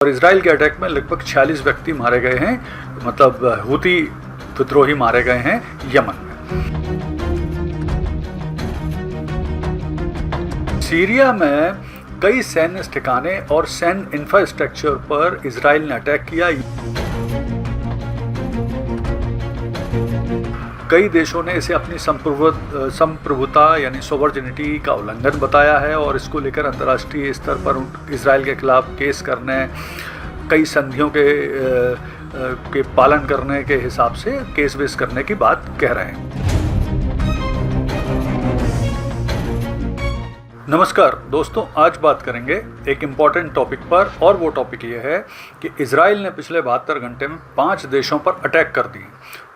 और इसराइल के अटैक में लगभग 46 व्यक्ति मारे गए हैं, मतलब हूती विद्रोही मारे गए हैं यमन में। सीरिया में कई सैन्य ठिकाने और सैन्य इंफ्रास्ट्रक्चर पर इसराइल ने अटैक किया। कई देशों ने इसे अपनी संप्रभुता यानी सोवर्जिनिटी का उल्लंघन बताया है और इसको लेकर अंतर्राष्ट्रीय स्तर पर इसराइल के खिलाफ केस करने, कई संधियों के पालन करने के हिसाब से केस वेस करने की बात कह रहे हैं। नमस्कार दोस्तों, आज बात करेंगे एक इम्पॉर्टेंट टॉपिक पर, और वो टॉपिक ये है कि इसराइल ने पिछले 72 घंटे में 5 देशों पर अटैक कर दिए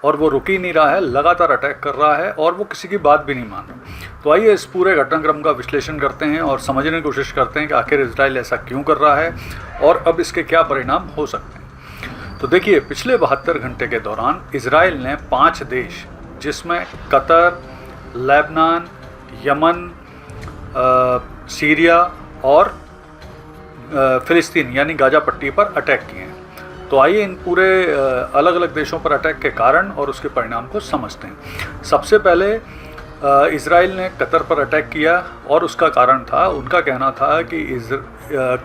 और वो रुक ही नहीं रहा है, लगातार अटैक कर रहा है और वो किसी की बात भी नहीं मान रहा। तो आइए इस पूरे घटनाक्रम का विश्लेषण करते हैं और समझने की कोशिश करते हैं कि आखिर इसराइल ऐसा क्यों कर रहा है और अब इसके क्या परिणाम हो सकते हैं। तो देखिए, पिछले 72 घंटे के दौरान इसराइल ने 5 देश, जिसमें कतर, लेबनान, यमन, सीरिया और फ़िलिस्तीन यानी गाजा पट्टी पर अटैक किए हैं। तो आइए इन पूरे अलग अलग देशों पर अटैक के कारण और उसके परिणाम को समझते हैं। सबसे पहले इसराइल ने कतर पर अटैक किया और उसका कारण था, उनका कहना था कि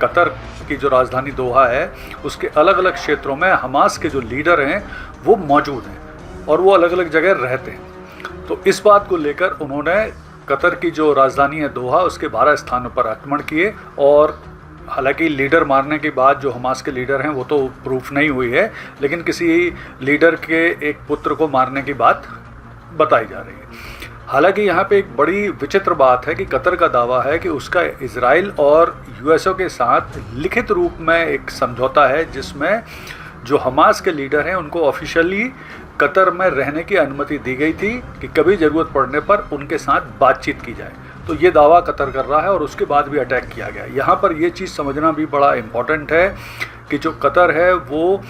कतर की जो राजधानी दोहा है उसके अलग अलग क्षेत्रों में हमास के जो लीडर हैं वो मौजूद हैं और वो अलग अलग जगह रहते हैं। तो इस बात को लेकर उन्होंने कतर की जो राजधानी है दोहा उसके 12 स्थानों पर आक्रमण किए। और हालांकि लीडर मारने के बाद जो हमास के लीडर हैं वो तो प्रूफ नहीं हुई है, लेकिन किसी लीडर के एक पुत्र को मारने की बात बताई जा रही है। हालांकि यहाँ पे एक बड़ी विचित्र बात है कि कतर का दावा है कि उसका इसराइल और यूएसओ के साथ लिखित रूप में एक समझौता है जिसमें जो हमास के लीडर हैं उनको ऑफिशियली कतर में रहने की अनुमति दी गई थी कि कभी ज़रूरत पड़ने पर उनके साथ बातचीत की जाए। तो ये दावा कतर कर रहा है और उसके बाद भी अटैक किया गया। यहाँ पर ये चीज़ समझना भी बड़ा इम्पॉर्टेंट है कि जो कतर है वो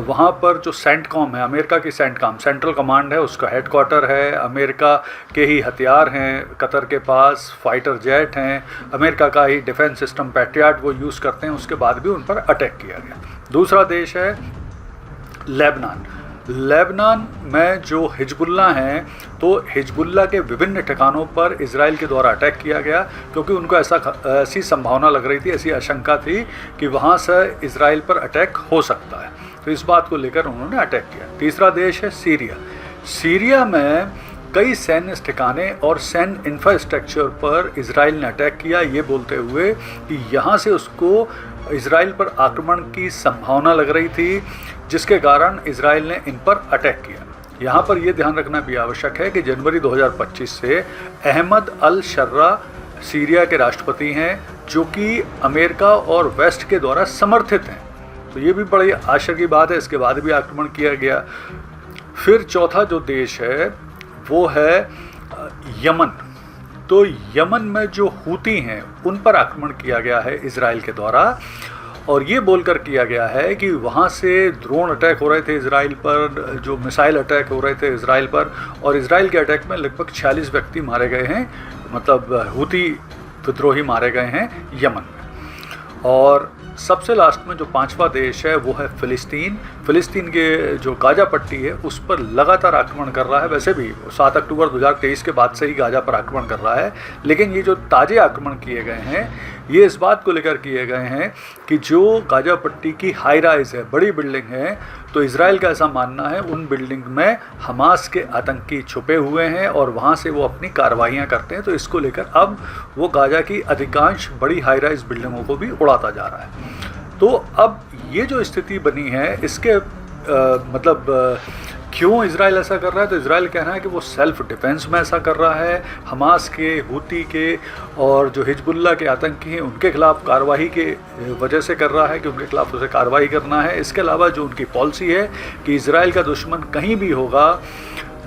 वहाँ पर जो सेंटकॉम है, अमेरिका की सेंटकॉम सेंट्रल कमांड है, उसका हेडक्वार्टर है। अमेरिका के ही हथियार हैं कतर के पास, फाइटर जेट हैं, अमेरिका का ही डिफेंस सिस्टम पैट्रियट वो यूज़ करते हैं। उसके बाद भी उन पर अटैक किया गया। दूसरा देश है लेबनान। लेबनान में जो हिजबुल्ला हैं, तो हिजबुल्ला के विभिन्न ठिकानों पर इसराइल के द्वारा अटैक किया गया क्योंकि उनको ऐसी संभावना लग रही थी, ऐसी आशंका थी कि वहाँ से इसराइल पर अटैक हो सकता है। तो इस बात को लेकर उन्होंने अटैक किया। तीसरा देश है सीरिया। सीरिया में कई सैन्य ठिकाने और सैन्य इंफ्रास्ट्रक्चर पर इसराइल ने अटैक किया, ये बोलते हुए कि यहाँ से उसको इसराइल पर आक्रमण की संभावना लग रही थी, जिसके कारण इसराइल ने इन पर अटैक किया। यहाँ पर यह ध्यान रखना भी आवश्यक है कि जनवरी 2025 से अहमद अल शर्रा सीरिया के राष्ट्रपति हैं, जो कि अमेरिका और वेस्ट के द्वारा समर्थित हैं। तो ये भी बड़ी आश्चर्य की बात है। इसके बाद भी आक्रमण किया गया। फिर चौथा जो देश है वो है यमन। तो यमन में जो हूती हैं उन पर आक्रमण किया गया है इसराइल के द्वारा, और ये बोलकर किया गया है कि वहाँ से ड्रोन अटैक हो रहे थे इसराइल पर, जो मिसाइल अटैक हो रहे थे इसराइल पर, और इसराइल के अटैक में लगभग 46 व्यक्ति मारे गए हैं, मतलब हूती विद्रोही मारे गए हैं यमन में। और सबसे लास्ट में जो 5वां देश है वो है फ़िलिस्तीन। फ़िलिस्तीन के जो गाजा पट्टी है उस पर लगातार आक्रमण कर रहा है। वैसे भी 7 अक्टूबर 2023 के बाद से ही गाजा पर आक्रमण कर रहा है, लेकिन ये जो ताज़े आक्रमण किए गए हैं ये इस बात को लेकर किए गए हैं कि जो गाजा पट्टी की हाई राइज़ है, बड़ी बिल्डिंग है, तो इसराइल का ऐसा मानना है उन बिल्डिंग में हमास के आतंकी छुपे हुए हैं और वहाँ से वो अपनी कार्रवाइयाँ करते हैं। तो इसको लेकर अब वो गाजा की अधिकांश बड़ी हाई राइज़ बिल्डिंगों को भी उड़ाता जा रहा है। तो अब ये जो स्थिति बनी है इसके क्यों इसराइल ऐसा कर रहा है, तो इसराइल कहना है कि वो सेल्फ डिफेंस में ऐसा कर रहा है। हमास के, हूती के और जो हिजबुल्ला के आतंकी हैं उनके खिलाफ कार्रवाई के वजह से कर रहा है कि उनके खिलाफ उसे कार्रवाई करना है। इसके अलावा जो उनकी पॉलिसी है कि इसराइल का दुश्मन कहीं भी होगा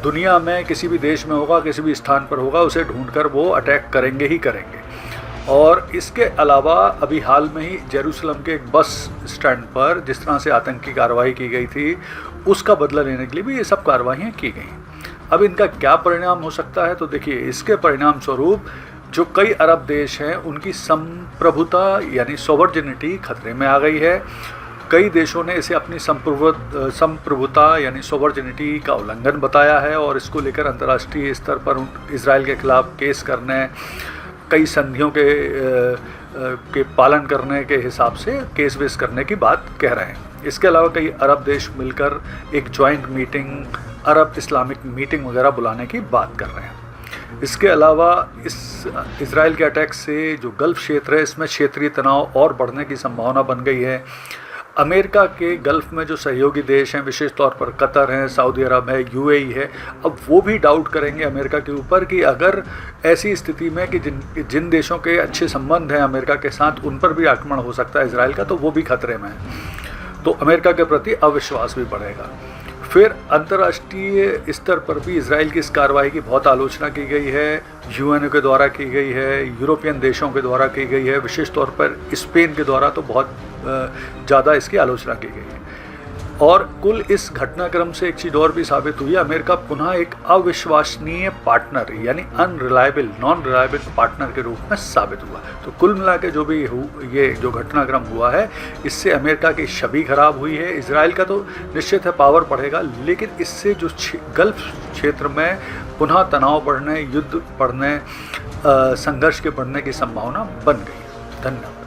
दुनिया में, किसी भी देश में होगा, किसी भी स्थान पर होगा, उसे ढूंढकर वो अटैक करेंगे ही करेंगे। और इसके अलावा अभी हाल में ही जेरूसलम के एक बस स्टैंड पर जिस तरह से आतंकी कार्रवाई की गई थी उसका बदला लेने के लिए भी ये सब कार्रवाइयाँ की गई। अब इनका क्या परिणाम हो सकता है, तो देखिए इसके परिणाम स्वरूप जो कई अरब देश हैं उनकी संप्रभुता यानी सॉवरेनिटी खतरे में आ गई है। कई देशों ने इसे अपनी संप्रभुता यानी सॉवरेनिटी का उल्लंघन बताया है और इसको लेकर अंतर्राष्ट्रीय स्तर पर इजराइल के खिलाफ केस करने, कई संधियों के पालन करने के हिसाब से केस वेस करने की बात कह रहे हैं। इसके अलावा कई अरब देश मिलकर एक जॉइंट मीटिंग, अरब इस्लामिक मीटिंग वगैरह बुलाने की बात कर रहे हैं। इसके अलावा इस इजराइल के अटैक से जो गल्फ़ क्षेत्र है इसमें क्षेत्रीय तनाव और बढ़ने की संभावना बन गई है। अमेरिका के गल्फ़ में जो सहयोगी देश हैं, विशेष तौर पर कतर हैं, सऊदी अरब है, यूएई है, अब वो भी डाउट करेंगे अमेरिका के ऊपर कि अगर ऐसी स्थिति में कि जिन देशों के अच्छे संबंध हैं अमेरिका के साथ, उन पर भी आक्रमण हो सकता है इजराइल का, तो वो भी खतरे में है। तो अमेरिका के प्रति अविश्वास भी बढ़ेगा। फिर अंतर्राष्ट्रीय स्तर पर भी इजराइल की इस कार्रवाई की बहुत आलोचना की गई है, यूएनओ के द्वारा की गई है, यूरोपियन देशों के द्वारा की गई है, विशेष तौर पर स्पेन के द्वारा तो बहुत ज़्यादा इसकी आलोचना की गई है। और कुल इस घटनाक्रम से एक चीज़ और भी साबित हुई है, अमेरिका पुनः एक अविश्वसनीय पार्टनर यानी अनरिलायबल, नॉन रिलायबल पार्टनर के रूप में साबित हुआ। तो कुल मिला के जो भी ये जो घटनाक्रम हुआ है, इससे अमेरिका की छवि खराब हुई है। इजराइल का तो निश्चित है पावर बढ़ेगा, लेकिन इससे जो गल्फ़ क्षेत्र में पुनः तनाव बढ़ने, युद्ध बढ़ने, संघर्ष के बढ़ने की संभावना बन गई। धन्यवाद।